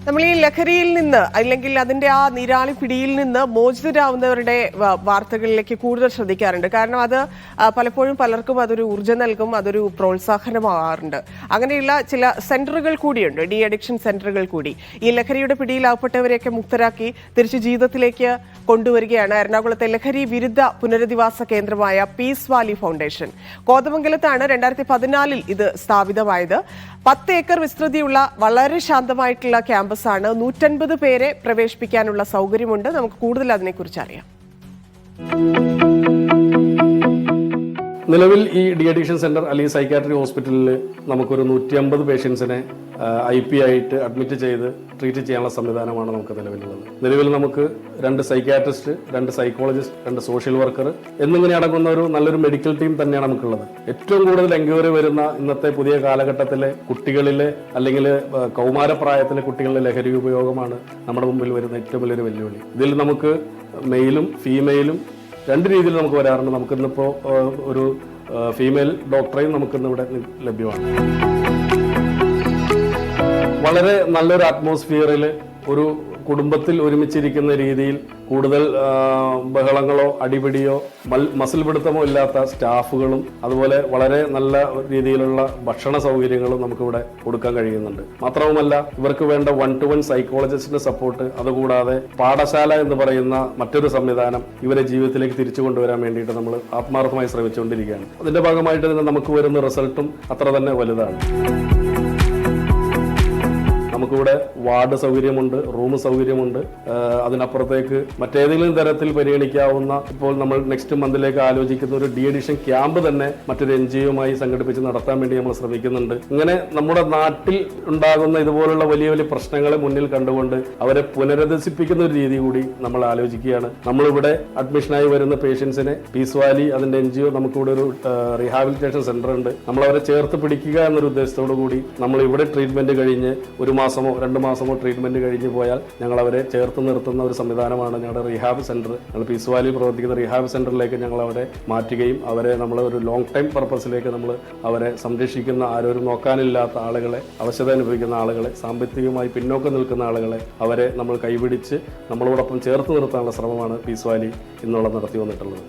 നമ്മൾ ഈ ലഹരിയിൽ നിന്ന് അല്ലെങ്കിൽ അതിന്റെ ആ നീരാളി പിടിയിൽ നിന്ന് മോചിതരാവുന്നവരുടെ വാർത്തകളിലേക്ക് കൂടുതൽ ശ്രദ്ധിക്കാറുണ്ട്. കാരണം അത് പലപ്പോഴും പലർക്കും അതൊരു ഊർജ്ജം നൽകും, അതൊരു പ്രോത്സാഹനമാകാറുണ്ട്. അങ്ങനെയുള്ള ചില സെന്ററുകൾ കൂടിയുണ്ട്, ഡി അഡിക്ഷൻ സെന്ററുകൾ കൂടി. ഈ ലഹരിയുടെ പിടിയിലാവപ്പെട്ടവരെയൊക്കെ മുക്തരാക്കി തിരിച്ച് ജീവിതത്തിലേക്ക് കൊണ്ടുവരികയാണ് എറണാകുളത്തെ ലഹരി വിരുദ്ധ പുനരധിവാസ കേന്ദ്രമായ പീസ് വാലി ഫൗണ്ടേഷൻ. കോതമംഗലത്താണ് 2014 ഇത് സ്ഥാപിതമായത്. 10 ഏക്കർ വിസ്തൃതിയുള്ള വളരെ ശാന്തമായിട്ടുള്ള ക്യാമ്പസാണ്. 150 പേരെ പ്രവേശിപ്പിക്കാനുള്ള സൗകര്യമുണ്ട്. നമുക്ക് കൂടുതൽ അതിനെക്കുറിച്ച് അറിയാം. നിലവിൽ ഈ ഡി അഡിക്ഷൻ സെന്റർ അല്ലെങ്കിൽ സൈക്കാട്രി ഹോസ്പിറ്റലിൽ നമുക്കൊരു 150 പേഷ്യൻസിനെ IP ആയിട്ട് അഡ്മിറ്റ് ചെയ്ത് ട്രീറ്റ് ചെയ്യാനുള്ള സംവിധാനമാണ് നമുക്ക് നിലവിലുള്ളത്. നിലവിൽ നമുക്ക് 2 സൈക്കാട്രിസ്റ്റ്, 2 സൈക്കോളജിസ്റ്റ്, 2 സോഷ്യൽ വർക്കർ എന്നിങ്ങനെ അടങ്ങുന്ന ഒരു നല്ലൊരു മെഡിക്കൽ ടീം തന്നെയാണ് നമുക്കുള്ളത്. ഏറ്റവും കൂടുതൽ എൻക്വയറി വരുന്ന ഇന്നത്തെ പുതിയ കാലഘട്ടത്തിലെ കുട്ടികളിലെ അല്ലെങ്കിൽ കൗമാരപ്രായത്തിലെ കുട്ടികളുടെ ലഹരി ഉപയോഗമാണ് നമ്മുടെ മുമ്പിൽ വരുന്ന ഏറ്റവും വലിയൊരു വെല്ലുവിളി. ഇതിൽ നമുക്ക് മെയിലും ഫീമെയിലും 2 രീതിയിൽ നമുക്ക് വരാറുണ്ട്. നമുക്കിന്നിപ്പോൾ ഒരു ഫീമെയിൽ ഡോക്ടറെയും നമുക്കിന്ന് ഇവിടെ ലഭ്യമാണ്. വളരെ നല്ലൊരു അറ്റ്മോസ്ഫിയറിൽ ഒരു കുടുംബത്തിൽ ഒരുമിച്ചിരിക്കുന്ന രീതിയിൽ കൂടുതൽ ബഹളങ്ങളോ അടിപിടിയോ മസിൽ പിടുത്തമോ ഇല്ലാത്ത സ്റ്റാഫുകളും അതുപോലെ വളരെ നല്ല രീതിയിലുള്ള ഭക്ഷണ സൗകര്യങ്ങളും നമുക്കിവിടെ കൊടുക്കാൻ കഴിയുന്നുണ്ട്. മാത്രവുമല്ല ഇവർക്ക് വേണ്ട 1-to-1 സൈക്കോളജിസ്റ്റിന്റെ സപ്പോർട്ട്, അതുകൂടാതെ പാഠശാല എന്ന് പറയുന്ന മറ്റൊരു സംവിധാനം ഇവരെ ജീവിതത്തിലേക്ക് തിരിച്ചു കൊണ്ടുവരാൻ വേണ്ടിയിട്ട് നമ്മൾ ആത്മാർത്ഥമായി ശ്രമിച്ചുകൊണ്ടിരിക്കുകയാണ്. അതിന്റെ ഭാഗമായിട്ട് തന്നെ നമുക്ക് വരുന്ന റിസൾട്ടും അത്ര തന്നെ വലുതാണ്. നമുക്കിവിടെ വാർഡ് സൗകര്യമുണ്ട്, റൂം സൗകര്യമുണ്ട്. അതിനപ്പുറത്തേക്ക് മറ്റേതെങ്കിലും തരത്തിൽ പരിഗണിക്കാവുന്ന, ഇപ്പോൾ നമ്മൾ നെക്സ്റ്റ് മന്തിലേക്ക് ആലോചിക്കുന്ന ഒരു ഡി അഡിക്ഷൻ ക്യാമ്പ് തന്നെ മറ്റൊരു NGOയുമായി സംഘടിപ്പിച്ച് നടത്താൻ വേണ്ടി നമ്മൾ ശ്രമിക്കുന്നുണ്ട്. ഇങ്ങനെ നമ്മുടെ നാട്ടിൽ ഉണ്ടാകുന്ന ഇതുപോലുള്ള വലിയ വലിയ പ്രശ്നങ്ങളെ മുന്നിൽ കണ്ടുകൊണ്ട് അവരെ പുനരധിവസിപ്പിക്കുന്ന ഒരു രീതി കൂടി നമ്മൾ ആലോചിക്കുകയാണ്. നമ്മളിവിടെ അഡ്മിഷനായി വരുന്ന പേഷ്യൻസിനെ പീസ് വാലി അതിന്റെ NGO നമുക്കിവിടെ ഒരു റീഹാബിലിറ്റേഷൻ സെന്റർ ഉണ്ട്. നമ്മളവരെ ചേർത്ത് പിടിക്കുക എന്നൊരു ഉദ്ദേശത്തോടു കൂടി നമ്മൾ ഇവിടെ ട്രീറ്റ്മെന്റ് കഴിഞ്ഞ് 1 മാസമോ 2 മാസമോ ട്രീറ്റ്മെന്റ് കഴിഞ്ഞ് പോയാൽ ഞങ്ങൾ അവരെ ചേർത്ത് നിർത്തുന്ന ഒരു സംവിധാനമാണ് ഞങ്ങളുടെ റീഹാബ് സെന്റർ. ഞങ്ങൾ പീസ് വാലി പ്രവർത്തിക്കുന്ന റീഹാബ് സെന്ററിലേക്ക് ഞങ്ങൾ അവരെ മാറ്റുകയും അവരെ നമ്മൾ ഒരു ലോങ് ടൈം പർപ്പസിലേക്ക് നമ്മൾ അവരെ സംരക്ഷിക്കുന്ന, ആരോരും നോക്കാനില്ലാത്ത ആളുകളെ, അവശത അനുഭവിക്കുന്ന ആളുകളെ, സാമ്പത്തികമായി പിന്നോക്കം നിൽക്കുന്ന ആളുകളെ അവരെ നമ്മൾ കൈപിടിച്ച് നമ്മളോടൊപ്പം ചേർത്ത് നിർത്താനുള്ള ശ്രമമാണ് പീസ് വാലി ഇന്നുള്ളത് നടത്തി വന്നിട്ടുള്ളത്.